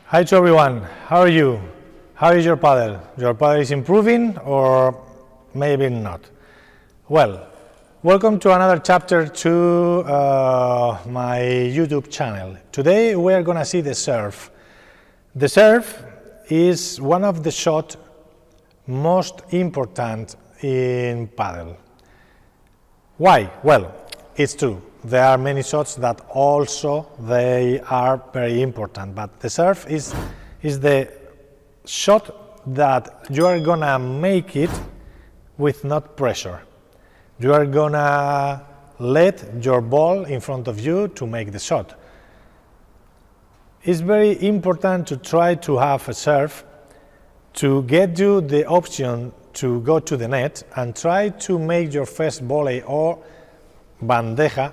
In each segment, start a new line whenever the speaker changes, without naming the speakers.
Hi to everyone, how are you? How is your paddle? Your paddle is improving or maybe not? Well, welcome to another chapter to my YouTube channel. Today we are going to see the serve. The serve is one of the shots most important in paddle. Why? Well, it's true. There are many shots that also they are very important, but the serve is the shot that you are gonna make it with not pressure. You are gonna let your ball in front of you to make the shot. It's very important to try to have a serve to get you the option to go to the net and try to make your first volley or bandeja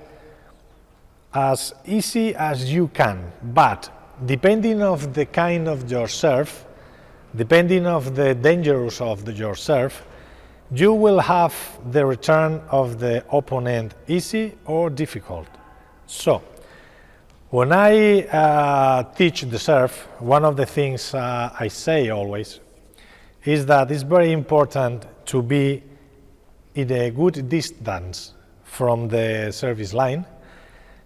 as easy as you can, but depending of the kind of your serve, depending of the dangerous of your serve, you will have the return of the opponent easy or difficult. So when I teach the serve, one of the things I say always is that it's very important to be in a good distance from the service line.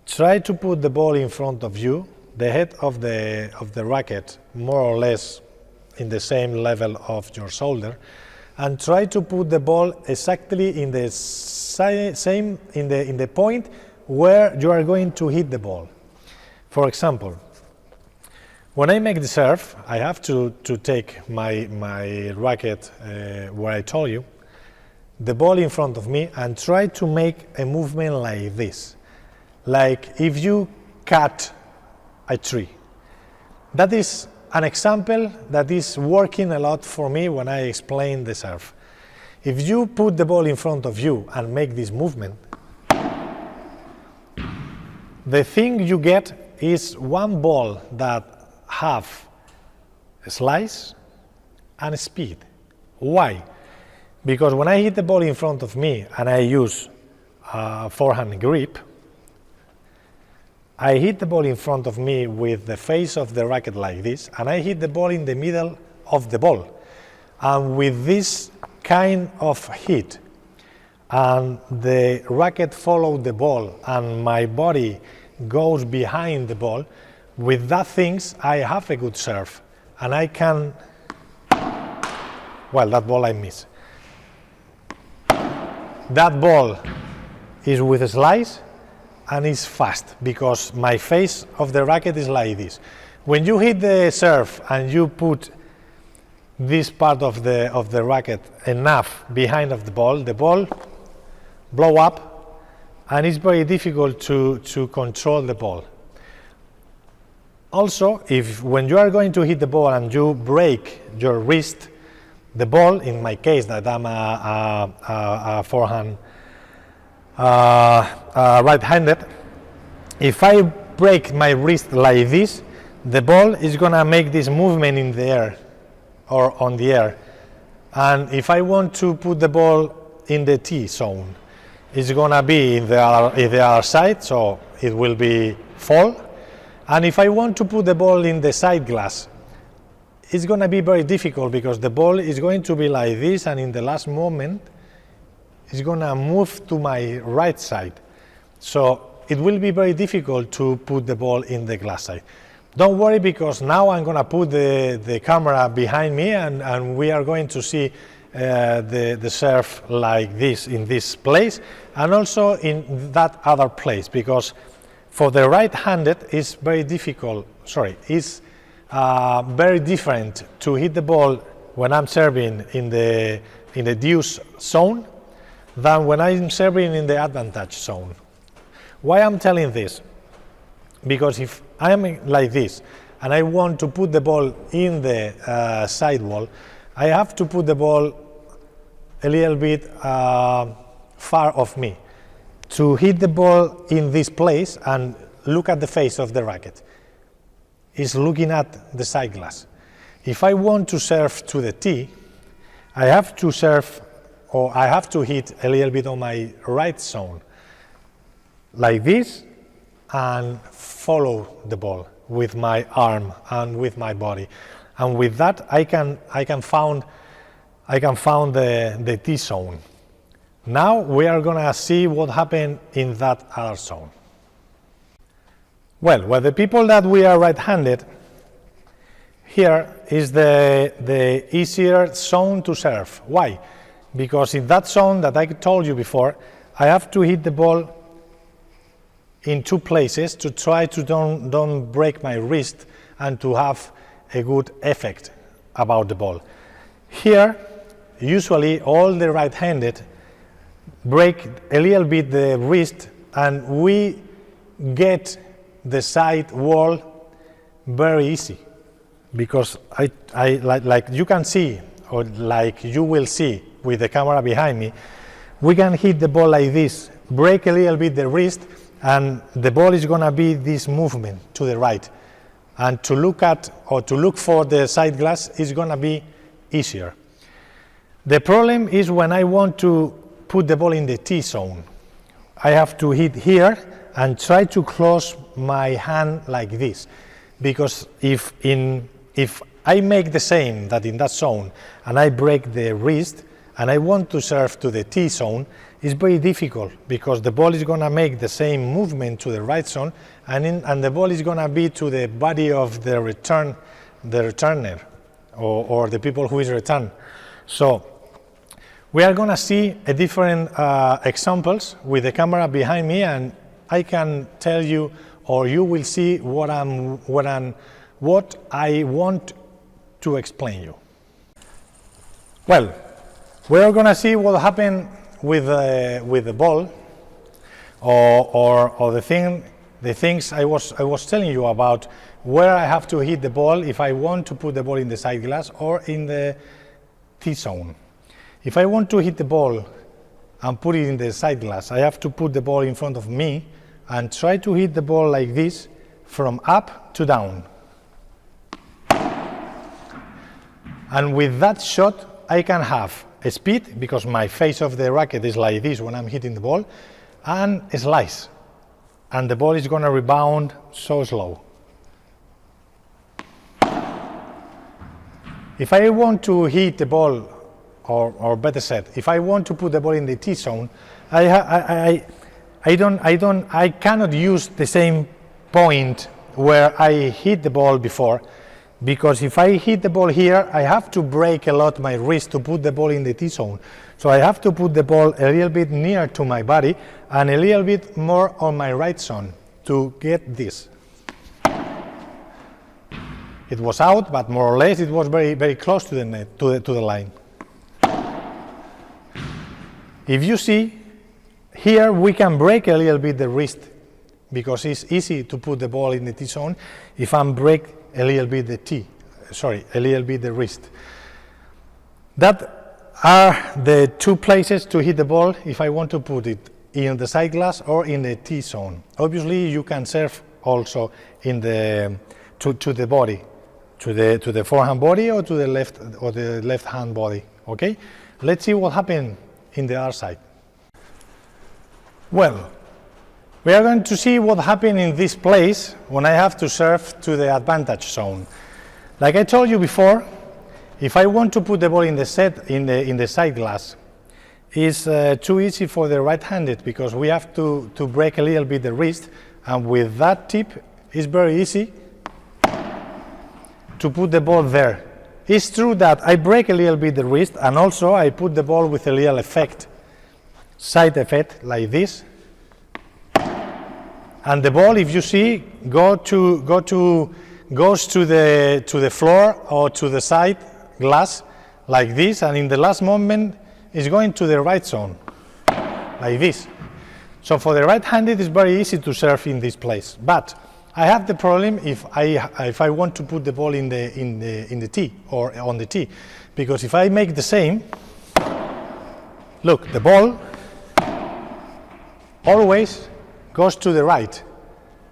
Try to put the ball in front of you, the head of the racket more or less in the same level of your shoulder, and try to put the ball exactly in the same in the point where you are going to hit the ball. For example, when I make the serve, I have to take my racket where I told you, the ball in front of me, and try to make a movement like this. Like if you cut a tree. That is an example that is working a lot for me when I explain the serve. If you put the ball in front of you and make this movement, the thing you get is one ball that have a slice and a speed. Why? Because when I hit the ball in front of me and I use forehand grip, I hit the ball in front of me with the face of the racket like this, and I hit the ball in the middle of the ball. And with this kind of hit, and the racket follows the ball, and my body goes behind the ball, with that things, I have a good serve. And I can, well, that ball I miss. That ball is with a slice, and it's fast because my face of the racket is like this. When you hit the serve and you put this part of the racket enough behind of the ball blow up, and it's very difficult to control the ball. Also, if when you are going to hit the ball and you break your wrist, the ball, in my case that I'm a forehand right-handed, if I break my wrist like this, the ball is gonna make this movement in the air or on the air. And if I want to put the ball in the T zone, it's gonna be in the other side, so it will be fall. And if I want to put the ball in the side glass, it's gonna be very difficult because the ball is going to be like this, and in the last moment, it's gonna move to my right side. So it will be very difficult to put the ball in the glass side. Don't worry, because now I'm gonna put the camera behind me, and we are going to see the serve like this in this place, and also in that other place, because for the right-handed it's very difficult, it's very different to hit the ball when I'm serving in the deuce zone than when I'm serving in the advantage zone. Why I'm telling this? Because if I'm like this and I want to put the ball in the sidewall, I have to put the ball a little bit far of me to hit the ball in this place and look at the face of the racket. It's looking at the side glass. If I want to serve to the tee, I have to serve, or I have to hit a little bit on my right zone, like this, and follow the ball. with my arm and with my body, and with that I can found the T zone. Now we are gonna see what happened in that other zone. Well, with the people that we are right-handed, here is the easier zone to serve. Why? Because in that zone that I told you before, I have to hit the ball in two places to try to don't break my wrist and to have a good effect about the ball. Here, usually all the right-handed break a little bit the wrist, and we get the side wall very easy, because I like you can see, or like you will see with the camera behind me, we can hit the ball like this, break a little bit the wrist, and the ball is gonna be this movement to the right, and to look at or to look for the side glass is gonna be easier. The problem is when I want to put the ball in the T zone. I have to hit here and try to close my hand like this, because if I make the same that in that zone and I break the wrist and I want to serve to the T zone, it's very difficult, because the ball is going to make the same movement to the right zone, and the ball is going to be to the body of the returner or the people who is returned. So we are going to see a different examples with the camera behind me, and I can tell you, or you will see what I want to explain you. Well, we are going to see what happened with the ball, or the things I was telling you about, where I have to hit the ball if I want to put the ball in the side glass or in the T zone. If I want to hit the ball and put it in the side glass, I have to put the ball in front of me and try to hit the ball like this, from up to down. And with that shot, I can have a speed, because my face of the racket is like this when I'm hitting the ball, and a slice. And the ball is going to rebound so slow. If I want to hit the ball, or better said, if I want to put the ball in the T zone, I cannot use the same point where I hit the ball before, because if I hit the ball here, I have to break a lot my wrist to put the ball in the T zone. So I have to put the ball a little bit near to my body and a little bit more on my right zone to get this. It was out, but more or less it was very, very close to the net, to the line. If you see, here we can break a little bit the wrist, because it's easy to put the ball in the T zone if I break a little bit the wrist. That are the two places to hit the ball if I want to put it in the side glass or in the T zone. Obviously, you can serve also in the to the body, to the forehand body, or to the left hand body. Okay, let's see what happened in the other side. Well, we are going to see what happened in this place when I have to serve to the advantage zone. Like I told you before, if I want to put the ball in the side glass, it's too easy for the right-handed, because we have to break a little bit the wrist, and with that tip, it's very easy to put the ball there. It's true that I break a little bit the wrist, and also I put the ball with a little effect, side effect like this, and the ball, if you see, goes to the floor or to the side glass like this, and in the last moment is going to the right zone like this. So for the right-handed, it's very easy to serve in this place, but I have the problem if I want to put the ball in the tee or on the tee, because if I make the same, look, the ball always goes to the right.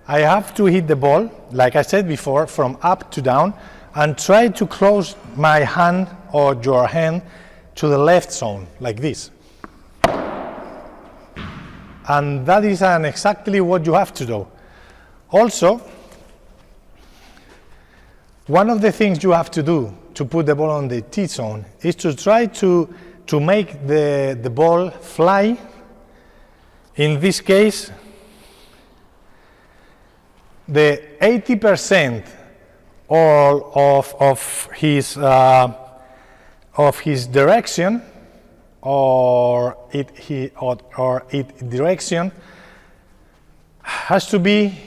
I have to hit the ball, like I said before, from up to down, and try to close my hand or your hand to the left zone like this. And that is exactly what you have to do. Also, One of the things you have to do to put the ball on the tee zone is to try to make the ball fly. In this case, the 80% of his direction or its direction has to be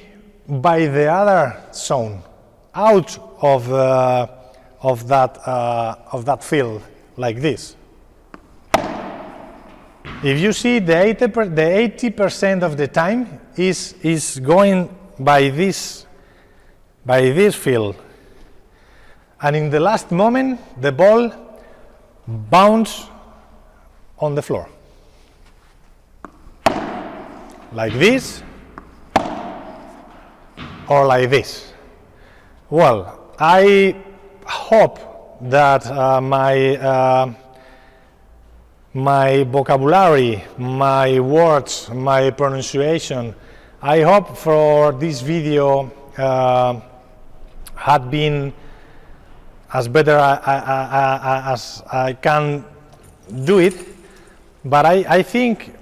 by the other zone, out of that field, like this. If you see, the 80% of the time is going by this field, and in the last moment the ball bounces on the floor, like this or like this. Well, I hope that my vocabulary, my words, my pronunciation, I hope for this video had been as better as I can do it, but I think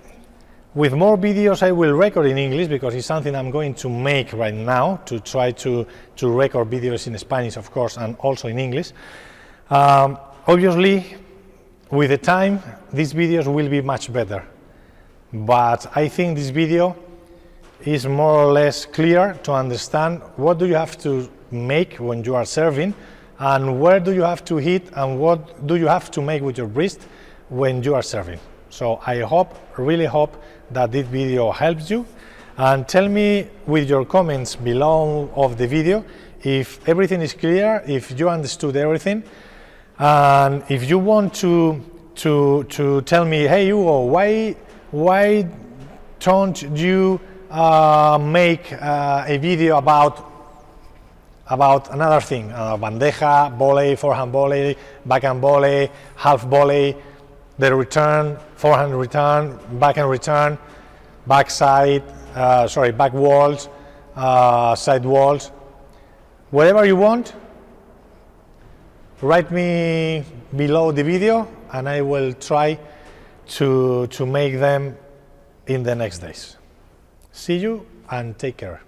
with more videos I will record in English, because it's something I'm going to make right now, to try to record videos in Spanish, of course, and also in English. Obviously, with the time, these videos will be much better, but I think this video is more or less clear to understand what do you have to make when you are serving, and where do you have to hit, and what do you have to make with your wrist when you are serving. So I hope, really hope, that this video helps you, and tell me with your comments below of the video if everything is clear, if you understood everything, and if you want to tell me, hey Hugo, why don't you make a video about another thing, bandeja, volley, forehand volley, backhand volley, half volley, the return, forehand return, backhand return, backside, back walls, side walls, whatever you want. Write me below the video and I will try to make them in the next days. See you and take care.